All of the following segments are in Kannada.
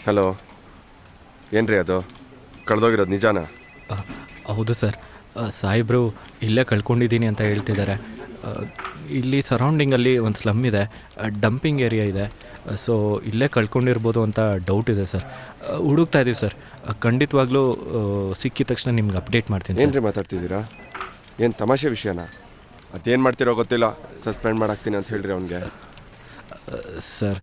ಹಲೋ, ಏನ್ರಿ ಅದು ಕಳೆದೋಗಿರೋದು ನಿಜಾನಾ? ಹೌದು ಸರ್, ಸಾಹೇಬರು ಇಲ್ಲೇ ಕಳ್ಕೊಂಡಿದ್ದೀನಿ ಅಂತ ಹೇಳ್ತಿದ್ದಾರೆ. ಇಲ್ಲಿ ಸರೌಂಡಿಂಗಲ್ಲಿ ಒಂದು ಸ್ಲಮ್ ಇದೆ, ಡಂಪಿಂಗ್ ಏರಿಯಾ ಇದೆ. ಸೊ ಇಲ್ಲೇ ಕಳ್ಕೊಂಡಿರ್ಬೋದು ಅಂತ ಡೌಟ್ ಇದೆ ಸರ್. ಹುಡುಕ್ತಾ ಇದ್ದೀವಿ ಸರ್. ಖಂಡಿತವಾಗ್ಲೂ ಸಿಕ್ಕಿದ ತಕ್ಷಣ ನಿಮ್ಗೆ ಅಪ್ಡೇಟ್ ಮಾಡ್ತೀನಿ. ಏನ್ರಿ ಮಾತಾಡ್ತಿದ್ದೀರಾ? ಏನು ತಮಾಷೆ ವಿಷಯನಾ? ಅದೇನು ಮಾಡ್ತಿರೋ ಗೊತ್ತಿಲ್ಲ, ಸಸ್ಪೆಂಡ್ ಮಾಡಾಕ್ತೀನಿ ಅಂತ ಹೇಳ್ರಿ ಅವನಿಗೆ. ಸರ್,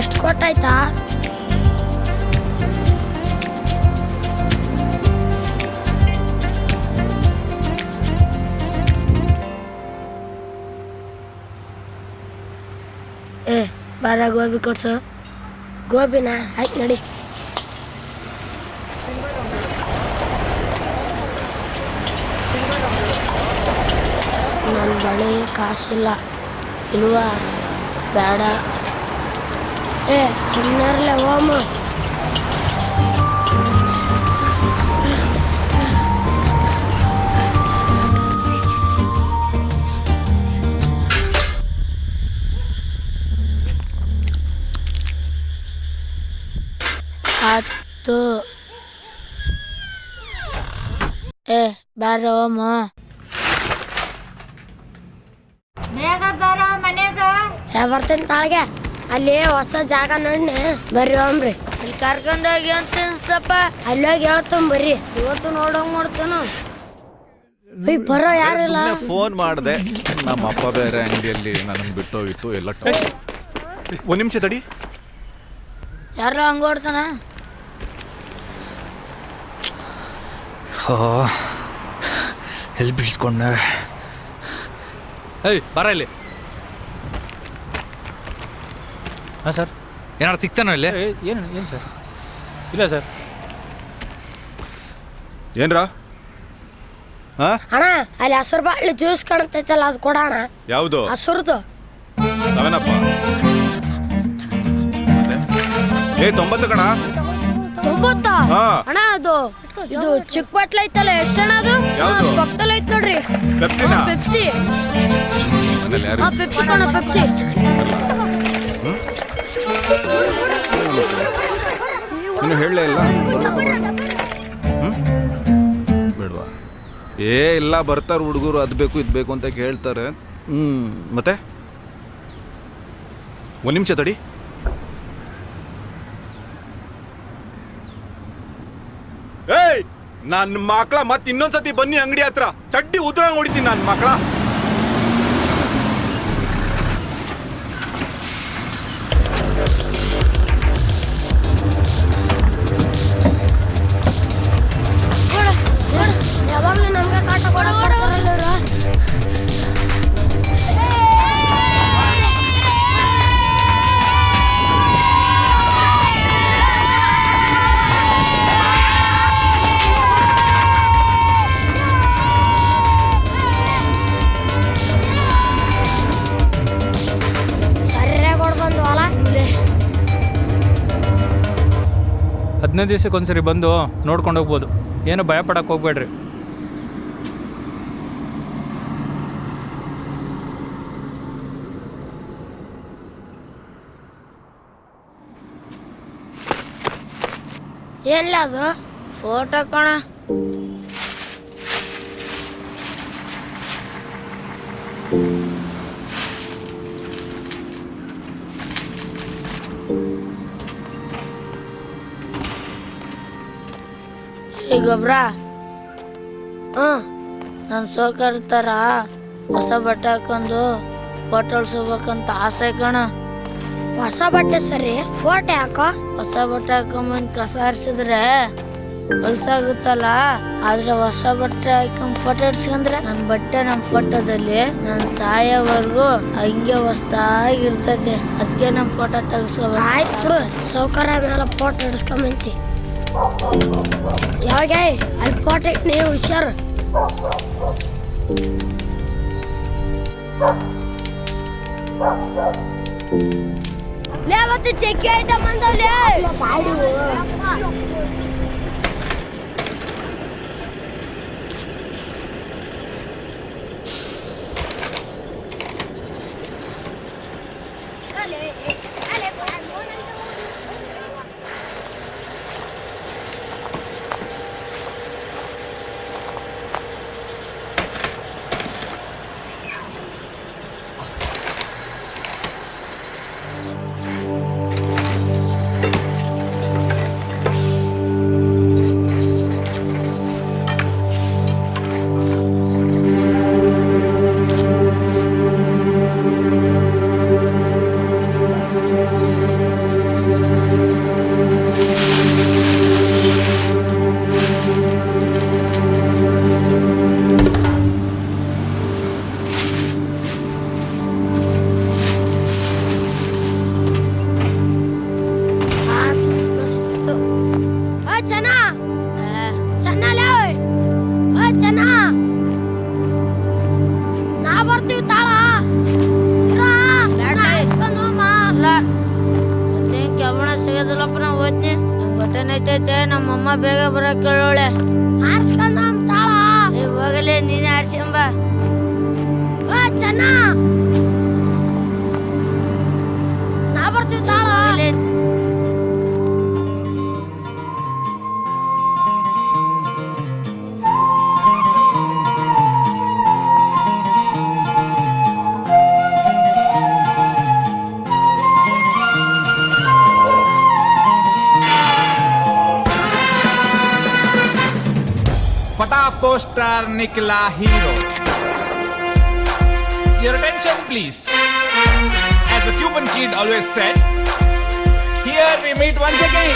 ಎಷ್ಟು ಕೊಟ್ಟಾಯ್ತಾ? ಬಾರ ಗೋಬಿ ಕೊಡ್ಸು. ಗೋಬಿನ ಆಯ್ತು ನಡಿ. ನನ್ನ ಬಳಿ ಕಾಸಿಲ್ಲ. ಇಲ್ವಾ? ಬೇಡ. ಸುಮ್ಮನೆ ಓಮ. ಆತು. ಬಾರ ಓಮ. ಬರ್ತೇನೆ ತಾಳ್ಗೆ. ಅಲ್ಲಿ ಹೊಸ ಜಾಗ ನೋಡಿ ಬರ್ರಿ ಹೋಗ್ರಿ. ಅಲ್ಲಿ ಕರ್ಕೊಂಡೋಗಿ ಅಂತ ಅನ್ಸ್ತಪ್ಪ. ಅಲ್ಲಿ ಹೋಗಿ ಹೇಳ್ತಾನ ಬರ್ರಿ. ಇವತ್ತು ನೋಡಂಗ್ ಮಾಡ್ತಾನ. ಬರೋ ಯಾರಿಲ್ಲ. ಫೋನ್ ಮಾಡಿದೆ, ನಮ್ಮ ಅಪ್ಪ ಬೇರೆ ಅಂಗಡಿಯಲ್ಲಿ ನನಗೆ ಬಿಟ್ಟೋಗಿತ್ತು ಎಲ್ಲ. ಒಂದು ನಿಮಿಷ ತಡಿ. ಯಾರೋ ಹಂಗ ಓಡ್ತಾನ. ಎಲ್ಲಿ ಬಿಡಿಸ್ಕೊಂಡೆ? ಏಯ್ ಬರ ಇಲ್ಲಿ. ಹಾಂ ಸರ್, ಏನಾರು ಸಿಗ್ತಾನೋ ಇಲ್ಲಿ? ಏನು ಸರ್? ಇಲ್ಲ ಸರ್. ಏನ್ರಾ? ಅಣ್ಣ ಅಲ್ಲಿ ಹಸಿರು ಬಾಳೆ ಜ್ಯೂಸ್ ಕಾಣ್ತೈತಲ್ಲ, ಅದು ಕೊಡೋಣ. ಯಾವುದು? ಹಸಿರುದು. 7 90 ಕಣ. 90? ಅಣ್ಣ ಅದು ಇದು ಚಿಕ್ಕ ಬಾಟ್ಲ್ ಐತಲ್ಲ, ಎಷ್ಟಣ್ಣ ಅದು? ಪಕ್ಕದಲ್ಲಿ ಐತ್ ನೋಡ್ರಿ. ಪೆಪ್ಸಿ. ಪೆಪ್ಸಿ ಕಣ, ಪೆಪ್ಸಿ. ಏನು ಹೇಳಲೇ ಇಲ್ಲ. ಬೇಡವಾ? ಇಲ್ಲ ಬರ್ತಾರೆ ಹುಡುಗರು, ಅದು ಬೇಕು ಇದು ಬೇಕು ಅಂತ ಕೇಳ್ತಾರೆ. ಮತ್ತೆ ಒಂದು ನಿಮಿಷ ತಡಿ. ಏಯ್ ನನ್ನ ಮಕ್ಕಳ ಮತ್ತೆ ಇನ್ನೊಂದ್ಸತಿ ಬನ್ನಿ ಅಂಗಡಿ ಹತ್ರ, ಚಡ್ಡಿ ಉದ್ರಂಗ್ ಹೊಡಿತೀನಿ ನನ್ನ ಮಕ್ಕಳ. ಯಾವಾಗಲೂ ನಮ್ಗೆ ಕಾಟ ಕೊಡೋರಲ್ಲ ಇವ್ರು. ಸರಿಯಾಗಿ ಹೊಡ್ಬಂದು ಹೊಲ 15 ದಿವಸಕ್ಕೊಂದ್ಸರಿ ಬಂದು ನೋಡ್ಕೊಂಡು ಹೋಗ್ಬೋದು, ಏನು ಭಯ ಪಡಕ್ಕೆ ಹೋಗ್ಬೇಡ್ರಿ. ಏನಿಲ್ಲ ಅದು ಫೋಟೋ ಕಣ. ಈ ಗೊಬ್ಬರ ನನ್ನ ಸೋಕರ್ ಥರ ಹೊಸ ಬಟ್ಟೆ ಹಾಕೊಂಡು ಫೋಟೋ ಇಳ್ಸ್ಬೇಕಂತ ಆಸೆ ಕಣ. ಹೊಸ ಬಟ್ಟೆ ಸರಿ, ಫೋಟೋ ಹಾಕೋ. ಹೊಸ ಬಟ್ಟೆ ಹಾಕೊಂಬಂದು ಕಸ ಹಾರಿಸಿದ್ರೆ ಹೊಲ್ಸಾಗುತ್ತಲ್ಲ, ಆದ್ರೆ ಹೊಸ ಬಟ್ಟೆ ಹಾಕೊಂಡ್ ಫೋಟೋ ಇಡ್ಸ್ಕೊಂಡ್ರೆ ನನ್ನ ಬಟ್ಟೆ ನಮ್ಮ ಫೋಟೋದಲ್ಲಿ ನನ್ನ ಸಾಯೋವರೆಗೂ ಹಂಗೆ ಹೊಸ್ದಾಗಿರ್ತೈತೆ. ಅದಕ್ಕೆ ನಮ್ಮ ಫೋಟೋ ತೆಗಿಸ್ಕೋಬೇಕು. ಆಯ್ತು, ಸೌಕರ್ಯ ಮೇಲೆ ಫೋಟೋ ಇಡ್ಸ್ಕೊಂಬಂತಿ. ಯಾವಾಗ ಅಲ್ಲಿ ಫೋಟೋ ಇಟ್ಟು ನೀವು ಹುಷಾರು. ಲೇವತ್ತು ಚೆಕ್ಕಿ ಐಟಮ್ ಅಂದವ್ಲೇ. ನಮ್ಮಮ್ಮ ಬೇಗ ಬರಕ್ ಕೇಳೋಳೆ. ಆರ್ಸ್ಕೊಂಡ ತಾಳ ಹೋಗಲೇ, ನೀನೇ ಆರ್ಸ್ಕೊಂಬ. ಚೆನ್ನ ನಾ ಬರ್ತೀವಿ ತಾಳ. Poster Nikla Hero. Your attention please. As the Cuban kid always said, here we meet once again.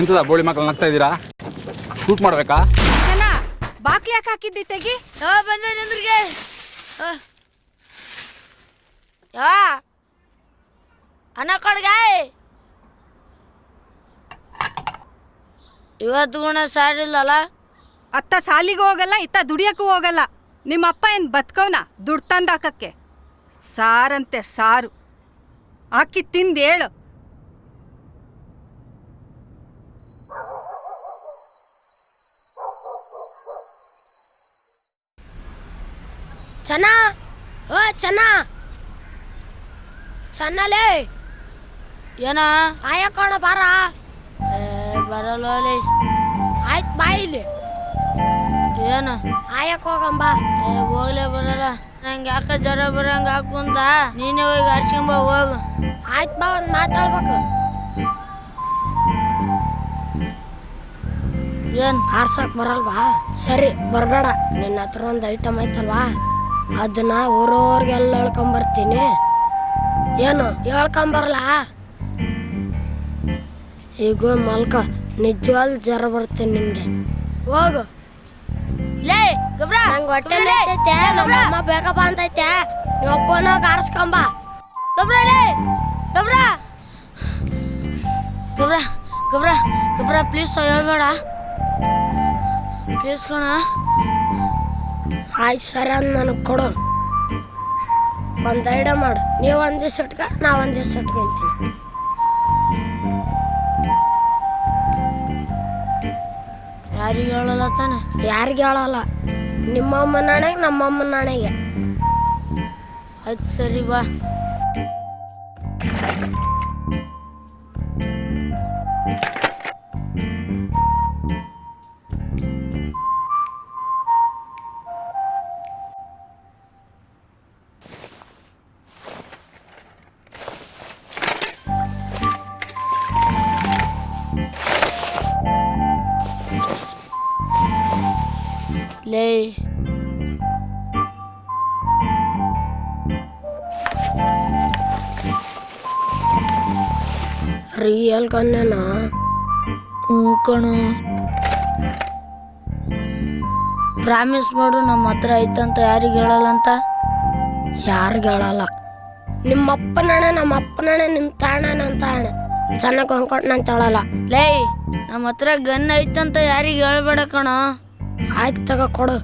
ಎಂತದ ಬೋಳಿ ಮಕ್ಕಳು ನಗ್ತಾ ಇದ್ದೀರಾ? ಶೂಟ್ ಮಾಡ್ಬೇಕಾ? ಚೆನ್ನ ಬಾಕ್ಲಿ ಯಾಕೆ ಹಾಕಿದ್ದಿ ತೆಗಿ. ಬಂದೆ ನಿಂದ್ರಿಗೆ. ಯಾ ಅನ್ನ ಕೊಡ್ಗೆ. ಇವತ್ತು ಗುಣ ಸಾರಿಲ್ಲಲ್ಲ. ಅತ್ತ ಸಾಲಿಗೂ ಹೋಗಲ್ಲ, ಇತ್ತ ದುಡಿಯಕ್ಕೂ ಹೋಗಲ್ಲ. ನಿಮ್ಮ ಅಪ್ಪ ಏನು ಬದುಕವನ ದುಡ್ಡು ತಂದು ಹಾಕಕ್ಕೆ? ಸಾರಂತೆ ಸಾರು ಹಾಕಿ ತಿಂದು ಹೇಳು. ಚೆನ್ನ ಓ ಚೆನ್ನ ಚೆನ್ನಲೇ ಏನ ಆಯಕೋಣ ಬಾರ. ಬರಲ್ಲ ಆಯ್ತು ಬಾಯಿಲಿ ಏನು ಆಯಕ್ ಹೋಗಂಬ. ಹೋಗ್ಲೇ ಬರಲ್ಲ ನಂಗೆ ಯಾಕ ಜ್ವರ ಬರಂಗ ಹಾಕುಂದ. ನೀನೇ ಹೋಗಿ ಆಡ್ಸ್ಕೊಂಬ ಹೋಗು. ಆಯ್ತು ಬಾ ಒಂದು ಮಾತಾಡ್ಬೇಕು. ಏನ್ ಆಡ್ಸಕ್ ಬರಲ್ವಾ? ಸರಿ ಬರಬೇಡ. ನಿನ್ನ ಹತ್ರ ಒಂದು ಐಟಮ್ ಐತಲ್ವಾ, ಅದನ್ನ ಊರವ್ರಿಗೆಲ್ಲ ಹೇಳ್ಕೊಂಬರ್ತೀನಿ. ಏನು ಹೇಳ್ಕೊಂಬರಲ್ಲ? ಈಗ ಮಲ್ಕ, ನಿಜವಾಲ್ ಜ್ವರ ಬರುತ್ತೆ ನಿನ್ಗೆ. ಹೋಗು. ಲೇ ಗಬ್ರ ನಂಗೆ ಹೊಟ್ಟೆ ನೈತೈತೆ, ನಮ್ಮಮ್ಮ ಬೇಕಪ್ಪ ಅಂತೈತೆ. ನೀವು ಒಬ್ಬನಾಗ ಆರಿಸ್ಕೊಂಬ. ಗಬ್ರ ಲೇ ಗಬ್ರ ಗಬ್ರ ಗಬ್ರ ಗಬ್ರ ಪ್ಲೀಸ್ ಹೇಳ್ಬೇಡ ಪ್ಲೀಸ್ ಕಣ. ಆಯ್ತು ಸರಿ ಅಂದ್ ನನಗೆ ಕೊಡು. ಒಂದು ಐಡಿಯಾ ಮಾಡು. ನೀವು ಒಂದು ದಿವ್ಸ ಇಟ್ಕ, ನಾ ಒಂದು ದಿವ್ಸ ಇಟ್ಕೊಂತೀನಿ. ಯಾರಿಗೆ ಹೇಳಲ್ಲ ತಾನೆ? ಯಾರಿಗೆ ಹೇಳಲ್ಲ. ನಿಮ್ಮಮ್ಮ ನಾಣೆಗೆ, ನಮ್ಮಮ್ಮ ನಾಣೆಗೆ. ಆಯ್ತು ಸರಿ ಬಾ. ಲೇ ರಿಯಲ್ ಕನ್ನೇನಾ? ಹ್ಞೂ ಕಣ. ಪ್ರಾಮಿಸ್ ಮಾಡು ನಮ್ಮ ಹತ್ರ ಐತಂತ ಯಾರಿಗೆ ಹೇಳಲ್ಲ ಅಂತ. ಯಾರಿಗೆ ಹೇಳಲ್ಲ. ನಿಮ್ಮ ಅಪ್ಪನಣೆ, ನಮ್ಮ ಅಪ್ಪನಣೆ, ನಿಮ್ಮ ತಾಣನೆ ಅಂತ ಹಣೆ. ಚೆನ್ನಾಗಿ ಕೊಂಡ್ಕೊಟ್ಟು ನಾನು ಹೇಳಲ್ಲ. ಲೇ ನಮ್ಮ ಹತ್ರ ಗನ್ ಐತಂತ ಯಾರಿಗೆ ಹೇಳ್ಬೇಡ ಕಣ. ಆಯ್ತು ತಗೋ ಕೊಡು.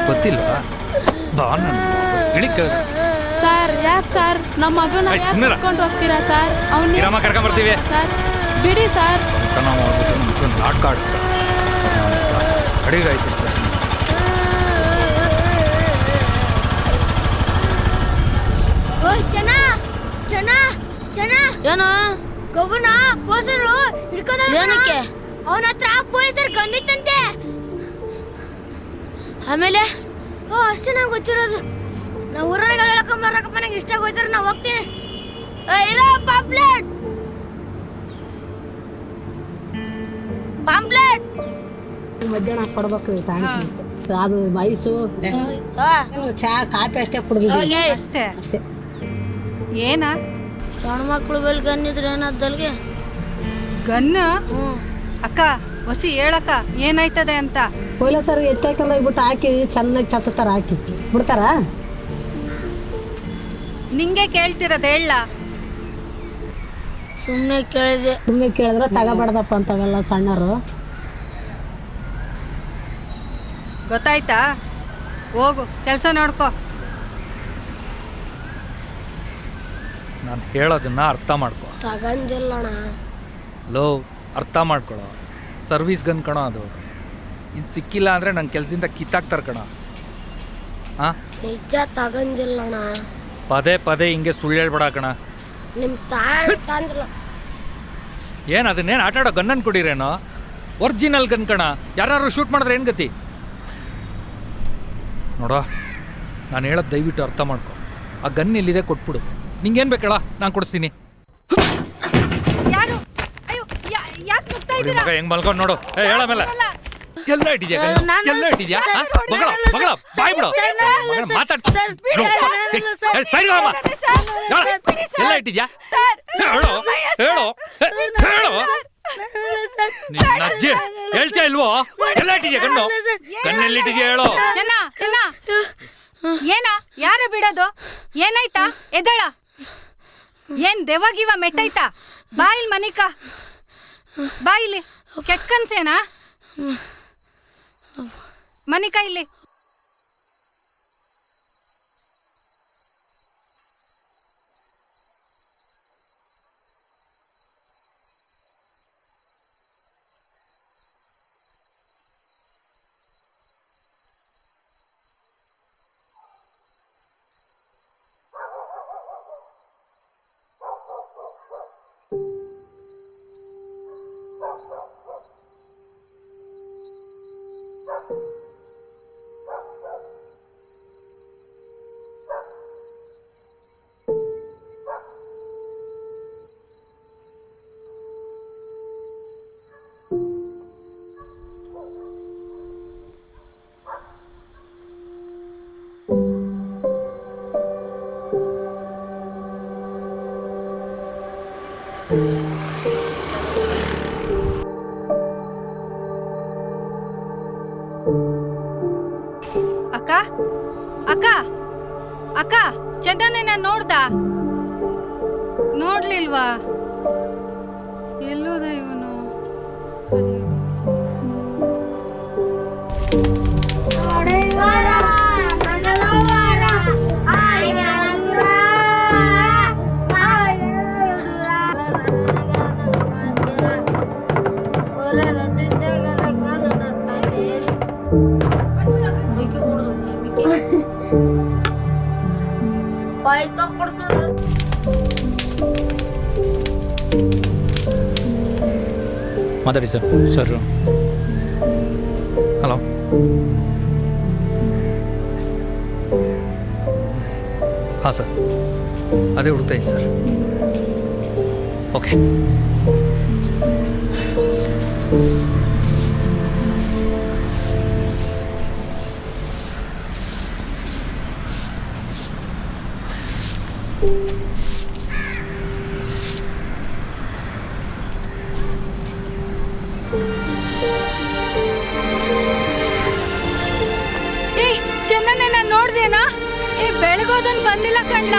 ಗೊತ್ತಿಲ್ವಾ? ಬಾ ನಾನು ಇಳಿ ಕೇಳಿದ್ರೆ ಸರ್ ಯಾಕೆ ಸರ್ ನಮ್ಮ ಮಗನ ಆಯ್ತು, ಯಾಕೆ ಸುಮ್ನಿರ. ಕರ್ಕೊಂಡು ಹೋಗ್ತೀರಾ ಸರ್? ಅವನ್ನ ಇರಮ್ಮ ಕರ್ಕೊಂಬರ್ತೀವಿ. ಸರ್ ಬಿಡಿ ಸರ್. ನಾವು ನಾಟಕ ಆಡ್ತಾರೆ ಅಡಿಗೆ ಆಯ್ತು ಸ್ಟೇಷನ್. ಓಯ್ ಚೆನ್ನ ಚೆನ್ನ ಚೆನ್ನ ಏನೋ ಗಗುನ ಪೊಲೀಸರು ಹಿಡ್ಕೊಂಡ. ಏನಕ್ಕೆ? ಅವನ ಹತ್ರ ಪೊಲೀಸರು ಗನ್ನಿತ್ತಂತೆ. ಆಮೇಲೆ ಓ ಅಷ್ಟೇ ನಂಗೆ ಗೊತ್ತಿರೋದು. ನಾವು ಊರಾಗ ಹೇಳ್ಕೊಂಬರಕಪ್ಪ, ನಂಗೆ ಇಷ್ಟ ಗೊತ್ತಿರೋ ನಾವು ಹೋಗ್ತೀನಿ. ಇಲ್ಲ ಪಾಂಪ್ಲೆಟ್ ಪಾಂಪ್ಲೆಟ್ ಮಧ್ಯಾಹ್ನ ಕೊಡ್ಬೇಕು ಅದು ಮೈಸು ಚಾ ಕಾಫಿ ಅಷ್ಟೇ ಕುಡ್ಬೇಕು ಅಷ್ಟೇ ಅಷ್ಟೇ. ಏನ ಸಣ್ಣ ಮಕ್ಳು ಬೆಲ್ ಗನ್ನಿದ್ರೆ ಏನದ್ದಲ್ಗೆ? ಗನ್ನ? ಹ್ಞೂ ಅಕ್ಕ ಹೊಸಿ ಹೇಳಕ್ಕ ಏನಾಯ್ತದೆ ಅಂತ. ಪೊಲೀಸರು ಎತ್ತಾಕಲ್ಲ ಬಿಟ್ಟು ಹಾಕಿ ಚೆನ್ನಾಗಿ ಚಚ್ತಾರ, ಹಾಕಿ ಬಿಡ್ತಾರ. ನಿಂಗೆ ಕೇಳ್ತಿರೋದು ಹೇಳ. ಸುಮ್ಮನೆ ಕೇಳಿದೆ. ಸುಮ್ಮನೆ ಕೇಳಿದ್ರೆ ತಗೋಬಾರ್ದಪ್ಪ ಅಂತವೆಲ್ಲ ಸಣ್ಣರು. ಗೊತ್ತಾಯ್ತಾ? ಹೋಗು ಕೆಲಸ ನೋಡ್ಕೊ. ನಾನು ಹೇಳೋದನ್ನ ಅರ್ಥ ಮಾಡ್ಕೊ. ತಗಂದಿಲ್ಲಣ್ಣ. ಲೋ ಅರ್ಥ ಮಾಡ್ಕೊಳೋ. ಸರ್ವಿಸ್ ಗನ್ ಕಣೋ ಅದು. ಇನ್ನು ಸಿಕ್ಕಿಲ್ಲ ಅಂದರೆ ನನ್ನ ಕೆಲಸದಿಂದ ಕಿತ್ತಾಕ್ತಾರೆ ಕಣ. ಹಾಂ ನಿಜ ತಗಂದಿಲ್ಲಣ್ಣ. ಪದೇ ಪದೇ ಹಿಂಗೆ ಸುಳ್ಳು ಹೇಳ್ಬೇಡ ಕಣ. ನಿಮ್ಮ ತಾಯಿ ತಂದಿಲ್ಲ. ಏನು ಅದನ್ನೇನು ಆಟ ಆಡೋ ಗನ್ನನ್ನು ಕೊಡಿರೇನೋ? ಒರಿಜಿನಲ್ ಗನ್ ಕಣ. ಯಾರು ಶೂಟ್ ಮಾಡಿದ್ರೆ ಏನು ಗತಿ? ನೋಡೋ, ನಾನು ಹೇಳೋದು ದಯವಿಟ್ಟು ಅರ್ಥ ಮಾಡ್ಕೊ. ಆ ಗನ್ ಎಲ್ಲಿದೆ ಕೊಟ್ಬಿಡು. ನಿಂಗೇನು ಬೇಕಳ ನಾನು ಕೊಡಿಸ್ತೀನಿ. ಯಾರು? ಅಯ್ಯೋ, ಯಾಕೆ ಮುಗ್ತಾ ಇದ್ದೀರಾ? ಮಗ ಹೆಂಗ್ ಮಲ್ಕೊಂಡು ನೋಡು. ಹೇಳ ಮೇಲೆ ಎಲ್ಲ ಇಟ್ಟಿದ್ಯಾ? ಎಲ್ಲ ಇಟ್ಟಿದ್ಯಾ? ಮಗಳ ಮಗಳ ಬಾಯ್ ಬಿಡು. ಎಲ್ಲ ಇಟ್ಟಿದ್ಯಾ? ಹೇಳು ಹೇಳು ಹೇಳು. ನಿನ್ನ ಅಜ್ಜಿ ಹೇಳ್ತಾ ಇಲ್ವೋ? ಎಲ್ಲ ಇಟ್ಟಿದ್ಯಾ ಗಣ್ಣು? ಗನ್ನೆಲ್ಲಿ ಇಟ್ಟಿದ್ಯಾ ಹೇಳು. ಚೆನ್ನ ಏನ? ಯಾರ ಬಿಡೋದು? ಏನಾಯ್ತಾ? ಎದಳ. ಏನ್ ದೆವಾಗಿವ ಮೆಟ್ಟೈತಾ? ಬಾಯಿಲ್ ಮನಿಕ ಬಾಯಿಲಿ ಕೆಟ್ಕನ್ಸೇನಾ? ಮನಿಕ ಇಲ್ಲಿ. ಅಕ್ಕ ಅಕ್ಕ ಅಕ್ಕ, ಚೆನ್ನನ ನೋಡ್ದ? ನೋಡ್ಲಿಲ್ವಾ? ಎಲ್ಲೋದ ಇವನು? ಮಾತಾಡಿ ಸರ್. Sir hello. ಹಾಂ ಸರ್, ಅದೇ ಹುಡುಕ್ತಾ ಇದ್ದೀನಿ ಸರ್. ಓಕೆ. ಚೆನ್ನನ ನೋಡ್ದೇನಾ? ಬೆಳಗೋದನ್ ಬಂದಿಲ್ಲ ಕಣ್ಣ.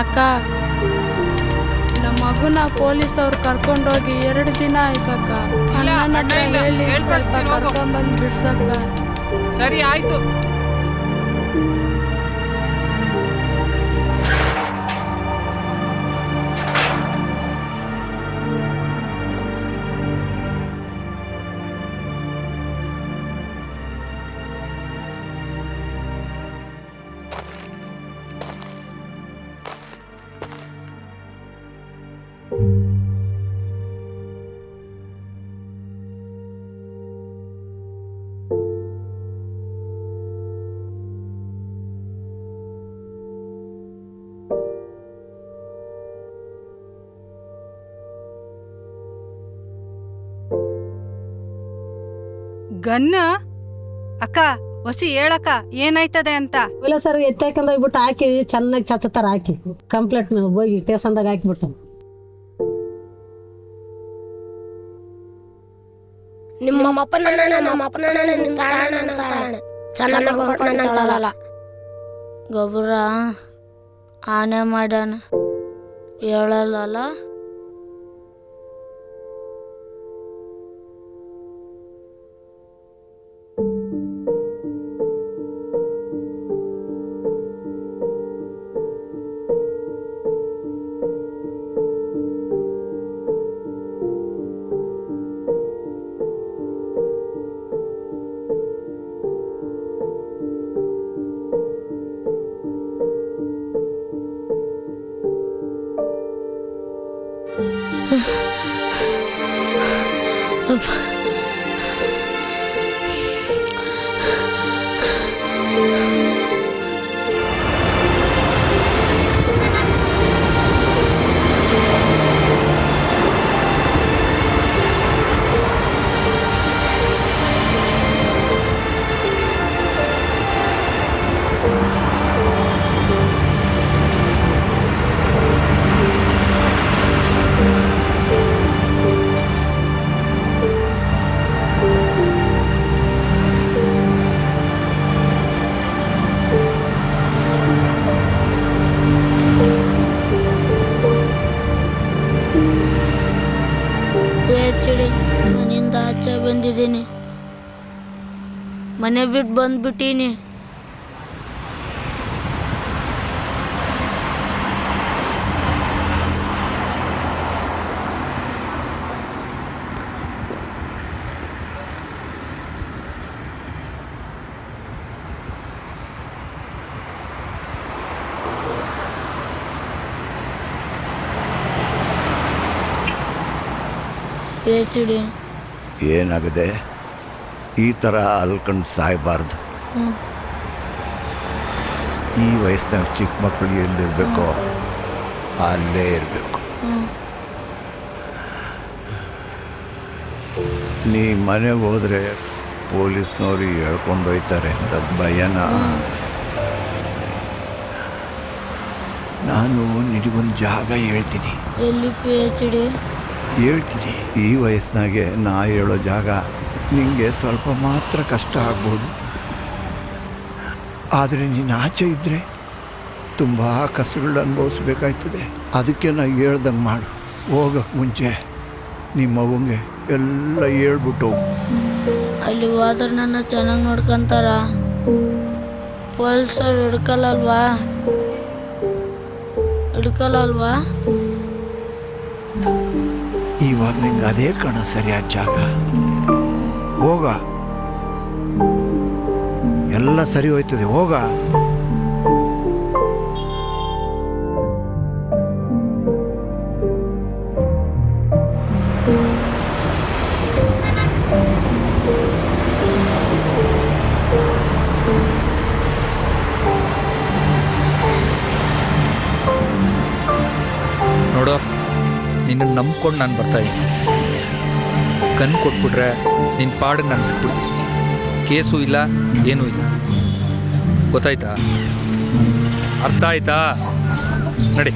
ಅಕ್ಕ, ನಮ್ಮ ಮಗುನ ಪೊಲೀಸ್ ಅವ್ರು ಕರ್ಕೊಂಡೋಗಿ 2 ದಿನ ಆಯ್ತಕ್ಕ. ಅಣ್ಣನ ಹತ್ರ ಹೇಳಿ ಸ್ವಲ್ಪ ಕರ್ಕೊಂಬಂದು ಬಿಡ್ಸಕ್ಕ. ಸರಿ ಆಯ್ತು. ಗನ್ನ ಅಕ್ಕ, ಹೊಸಿ ಹೇಳಕ್ಕ ಏನಾಯ್ತದೆ ಅಂತ. ಇಲ್ಲ ಸರ್, ಎತ್ತಾಕಂದ ಹೋಗ್ಬಿಟ್ಟು ಹಾಕಿ ಚೆನ್ನಾಗಿ ಚಚ್ಚತಾರ. ಹಾಕಿ ಕಂಪ್ಲೇಂಟ್ ಹೋಗಿ ಸ್ಟೇಷನ್ದಾಗ ಹಾಕಿಬಿಟ್ಟು ನಿಮ್ಮ ಅಪ್ಪನ ನಮ್ಮ ಅಪ್ಪನ ತಾಣ ಚೆನ್ನಾಗಲ್ಲ ಗೊಬ್ಬರ ಆನೆ ಮಾಡ್ಯಾನ ಹೇಳಲ್ಲ. ಮನೆಯಿಂದ ಆಚೆ ಬಂದಿದ್ದೀನಿ, ಮನೆ ಬಿಟ್ಟು ಬಂದ್ಬಿಟ್ಟೀನಿ. PhD ಏನಾಗಿದೆ? ಈ ಥರ ಅಲ್ಕೊಂಡು ಸಾಯಬಾರ್ದು. ಈ ವಯಸ್ಸಿನಾಗ ಚಿಕ್ಕ ಮಕ್ಕಳು ಎಲ್ಲಿರಬೇಕೋ ಅಲ್ಲೇ ಇರಬೇಕು. ನೀ ಮನೆಗೆ ಹೋದರೆ ಪೊಲೀಸ್ನವ್ರು ಹೇಳ್ಕೊಂಡು ಹೋಯ್ತಾರೆ ಅಂತ ಭಯನ? ನಾನು ನಿನಗೊಂದು ಜಾಗ ಹೇಳ್ತೀನಿ. ಎಲ್ಲಿ PhD? ಹೇಳ್ತೀನಿ. ಈ ವಯಸ್ಸಿನಾಗೆ ನಾ ಹೇಳೋ ಜಾಗ ನಿಮಗೆ ಸ್ವಲ್ಪ ಮಾತ್ರ ಕಷ್ಟ ಆಗ್ಬೋದು, ಆದರೆ ನೀನು ಆಚೆ ಇದ್ದರೆ ತುಂಬ ಕಷ್ಟಗಳನ್ನ ಅನುಭವಿಸ್ಬೇಕಾಯ್ತದೆ. ಅದಕ್ಕೆ ನಾ ಹೇಳ್ದಂಗೆ ಮಾಡು. ಹೋಗೋಕ್ಕೆ ಮುಂಚೆ ನಿಮ್ಮ ಮಗುಂಗೆ ಎಲ್ಲ ಹೇಳ್ಬಿಟ್ಟು ಹೋಗು. ಅಲ್ಲಿ ಹೋದ್ರೆ ನನ್ನ ಚೆನ್ನಾಗಿ ನೋಡ್ಕೊಂತಾರ? ಪೊಲೀಸರು ಹಿಡ್ಕಲ್ಲಲ್ವಾ? ಇವಾಗ ನಿಂಗೆ ಅದೇ ಕಣ ಸರಿಯಾದ ಜಾಗ. ಹೋಗ, ಎಲ್ಲ ಸರಿ ಹೋಯ್ತದೆ. ಹೋಗ. ನೋಡು, ನಿನ್ನನ್ನು ನಂಬ್ಕೊಂಡು ನಾನು ಬರ್ತಾಯಿದ್ದೀನಿ. ಕಣ್ಣು ಕೊಟ್ಬಿಟ್ರೆ ನಿನ್ನ ಪಾಡಿಗೆ ನಾನು ಬಿಟ್ಬಿಡ್ತೀನಿ. ಕೇಸು ಇಲ್ಲ, ಏನೂ ಇಲ್ಲ. ಗೊತ್ತಾಯ್ತಾ? ಅರ್ಥ ಆಯ್ತಾ? ನಡಿ.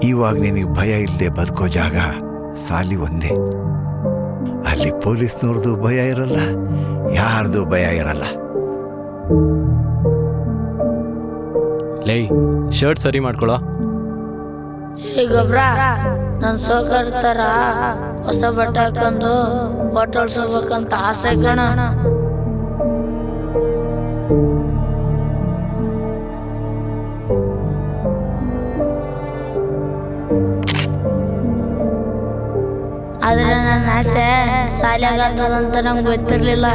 ಇವಾಗ ನಿನಗೆ ಭಯ ಇಲ್ಲದೆ ಬದುಕೋ ಜಾಗ ಸಾಲಿ ಒಂದೇ. ಅಲ್ಲಿ ಪೊಲೀಸ್ನವ್ರದ್ದು ಭಯ ಇರಲ್ಲ, ಯಾರ್ದು ಭಯ ಇರಲ್ಲ. ಲೇ ಶರ್ಟ್ ಸರಿ ಮಾಡ್ಕೊಳ್ಳೋ. ಈ ಗೊಬ್ರ ನನ್ನ ಸೋಕರ್ ಥರ ಹೊಸ ಬಟ್ಟೆ ಹಾಕೊಂಡು ಫೋಟೋ ಹೊಡ್ಸ್ಬೇಕಂತ ಆಸೆ ಕಣ. ಆದ್ರೆ ನನ್ನ ಆಸೆ ಶಾಲೆಗಾಗ್ತದಂತ ನಂಗೆ ಗೊತ್ತಿರ್ಲಿಲ್ಲ.